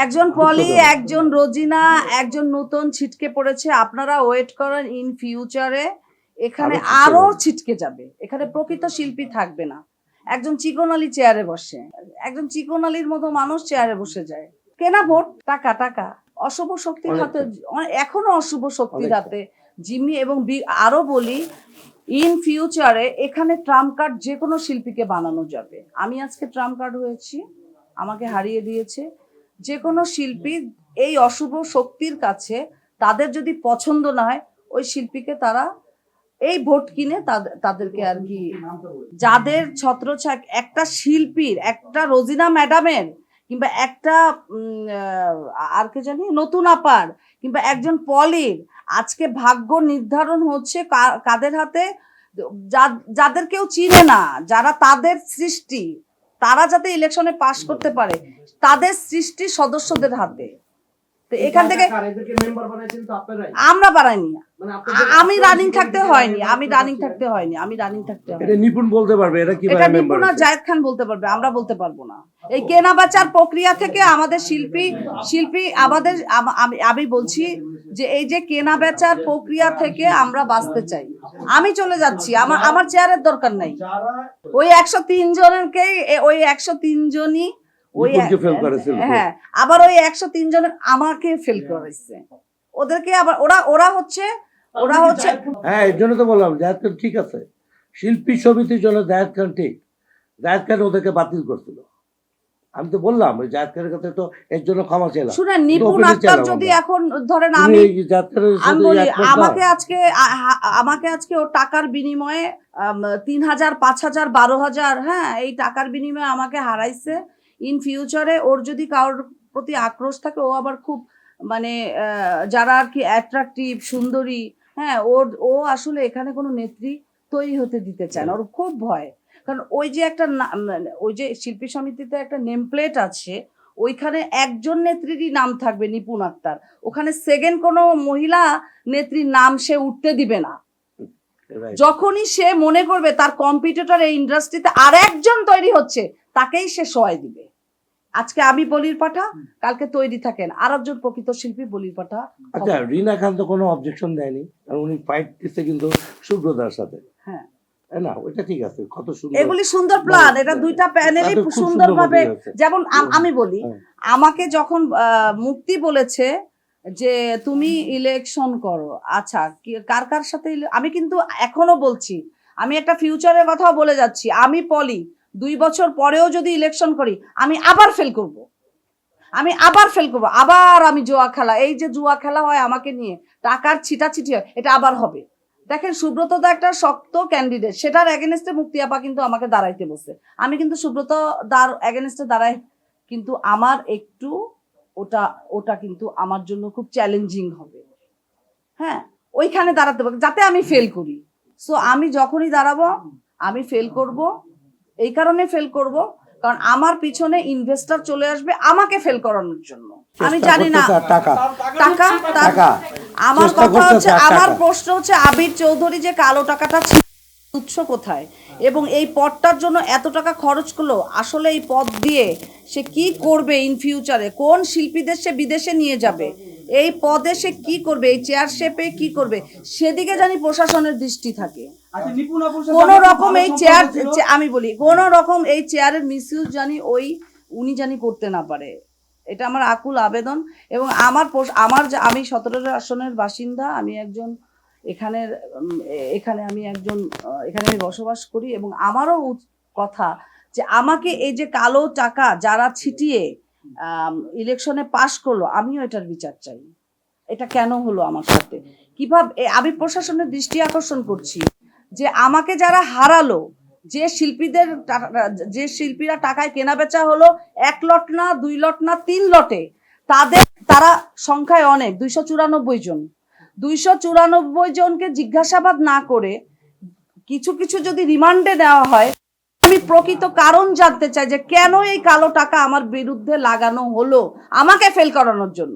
একজন পলি, একজন রোজিনা, একজন নতুন ছিটকে পড়েছে। আপনারা ওয়েট করেন, ইন ফিউচারে এখানে আরো ছিটকে যাবে। এখানে প্রকৃত শিল্পী থাকবে না। একজন চিকনালি চেয়ারে বসে, একজন চিকনালির মতো মানুষ চেয়ারে বসে যায়। কেনা ভোট, টাকা টাকা, অশুভ শক্তির হাতে, এখনো অশুভ শক্তির হাতে জিম্মি। এবং আরো বলি, ইন ফিউচারে এখানে ট্রাম্প কার্ড যে কোনো শিল্পীকে বানানো যাবে। আমি আজকে ট্রাম্প কার্ড হয়েছি, আমাকে হারিয়ে দিয়েছে। যে কোনো শিল্পী এই অশুভ শক্তির কাছে তাদের যদি পছন্দ না হয়, ওই শিল্পীকে তারা এই ভোট কিনে তাদেরকে আর কি, যাদের ছত্রছায়া একটা শিল্পীর, একটা রোজিনা ম্যাডামের, কিংবা একটা আর কে জানি নতুন আপার, কিংবা একজন পলির আজকে ভাগ্য নির্ধারণ হচ্ছে কাদের হাতে, যাদের কেউ চিনে না, যারা তাদের সৃষ্টি, তারা যাতে ইলেকশনে পাশ করতে পারে, তাদের সৃষ্টি সদস্যদের হাতে। তো এখান থেকে আমরা বানাইনি, আমি রানিং থাকতে হয়নি, এটা নিপুণ বলতে পারবে, এটা নিপুণ আর জায়েদ খান বলতে পারবে, আমরা বলতে পারবো না। এই কেনা বেচার প্রক্রিয়া থেকে আমাদের শিল্পী আমাদের, আমি বলছি যে এই যে কেনা বেচার প্রক্রিয়া থেকে আমরা বাঁচতে চাই। আমি চলে যাচ্ছি, আমার চেয়ারের দরকার নাই। ওই 103 জনকে, ওই 103 জনই হ্যাঁ, আবার ওই 103 জন আমাকে ফেল করেছে। ওদেরকে আবার ওরা হচ্ছে হ্যাঁ, এর জন্য তো বললাম জায়েদ খান ঠিক আছে, শিল্পী সমিতির জন্য জায়েদ খান ঠিক। জায়েদ খান ওদেরকে বাতিল করছিল, আমি তো বললাম ওই জায়েদ খানের কাছে তো এর জন্য ক্ষমা চাইলাম। শুনেন, নিপুণ আক্তার যদি এখন ধরেন আমি বলি, আমাকে আজকে ও টাকার বিনিময়ে 3000, 5000, 12000, হ্যাঁ, এই টাকার বিনিময়ে আমাকে হারাইছে। ইন ফিউচারে ওর যদি কারোর প্রতি আক্রোশ থাকে, ও আবার খুব মানে যারা আর কি অ্যাট্রাকটিভ সুন্দরী, হ্যাঁ, ও আসলে এখানে কোনো নেত্রী তৈরি হতে দিতে চায় না, ওর খুব ভয়। কারণ ওই যে একটা, ওই যে শিল্পী সমিতিতে একটা নেম প্লেট আছে, ওইখানে একজন নেত্রীরই নাম থাকবে, নিপুণ আক্তার। ওখানে সেকেন্ড কোনো মহিলা নেত্রীর নাম সে উঠতে দিবে না। যখনই সে মনে করবে তার কম্পিটিটর এই ইন্ডাস্ট্রিতে আর একজন তৈরি হচ্ছে, তাকেই সে সহায় দিবে। আজকে আমি বলির পাঠা, কালকে তৈরি থাকেন আর একজন প্রকৃত শিল্পী বলির পাঠা। আচ্ছা, রিনা খান তো কোনো অবজেকশন দেয়নি, কারণ উনি ফাইট দিচ্ছে কিন্তু সুব্রতার সাথে। হ্যাঁ না, ওইটা ঠিক আছে, কত সুন্দর, এগুলি সুন্দর প্ল্যান। এটা দুইটা প্যানেলই সুন্দরভাবে, যেমন আমি বলি, আমাকে যখন মুক্তি বলেছে যে তুমি ইলেকশন করো, আচ্ছা কার কার সাথে, আমি কিন্তু এখনো বলছি, আমি একটা ফিউচারের কথাও বলে যাচ্ছি, আমি পলি 2 বছর পরেও যদি ইলেকশন করি, আমি আবার ফেল করব, আবার আমি জুয়া খেলা, এই যে জুয়া খেলা হয় আমাকে নিয়ে, টাকার ছিটাছিটি হয়, এটা আবার হবে। দেখেন, সুব্রত তো একটা শক্ত ক্যান্ডিডেট, সেটার এগেনস্টে মুক্তি আপা কিন্তু আমাকে দাঁড়াইতে বসে। আমি কিন্তু সুব্রত এগেনস্টে দাঁড়াই, কিন্তু আমার একটু ওটা কিন্তু আমার জন্য খুব চ্যালেঞ্জিং হবে। হ্যাঁ, ওইখানে দাঁড়াতে পারি যাতে আমি ফেল করি। সো আমি যখনই দাঁড়াবো আমি ফেল করব। এই কারণে ফেল করব কারণ আমার পিছনে ইনভেস্টর চলে আসবে আমাকে ফেল করানোর জন্য। আমি জানি না টাকা, আমার কথা হচ্ছে, আমার প্রশ্ন হচ্ছে আবির চৌধুরী যে কালো টাকাটা উৎস কোথায়, এবং এই পদটার জন্য এত টাকা খরচ করলো, আসলে এই পদ দিয়ে সে কি করবে, ইন ফিউচারে কোন শিল্পীদের সে বিদেশে নিয়ে যাবে, এই পদে সে কি করবে, এই চেয়ারশেপে কি করবে, সেদিকে জানি প্রশাসনের দৃষ্টি থাকে। কোন রকম এই চেয়ার, আমি বলি, কোন রকম এই চেয়ারের মিসইউজ জানি উনি জানি করতে না পারে, এটা আমার আকুল আবেদন। এবং আমি 17 আসনের বাসিন্দা, আমি একজন এখানে আমি বসবাস করি, এবং আমারও কথা যে আমাকে এই যে কালো টাকা যারা ছিটিয়ে ইলেকশনে পাশ করলো, আমিও এটার বিচার চাই। এটা কেন হলো আমার সাথে, কিভাবে, আমি প্রশাসনের দৃষ্টি আকর্ষণ করছি যে আমাকে যারা হারালো, যে শিল্পীরা টাকায় কেনা বেচা হলো 1 লট না, 2 লট না, 3 লটে, তারা সংখ্যায় অনেক, 294 জন। 294 জনকে জিজ্ঞাসাবাদ না করে কিছু যদি রিমান্ডে দেওয়া হয়, আমি প্রকৃত কারণ জানতে চাই যে কেন এই কালো টাকা আমার বিরুদ্ধে লাগানো হলো আমাকে ফেল করানোর জন্য।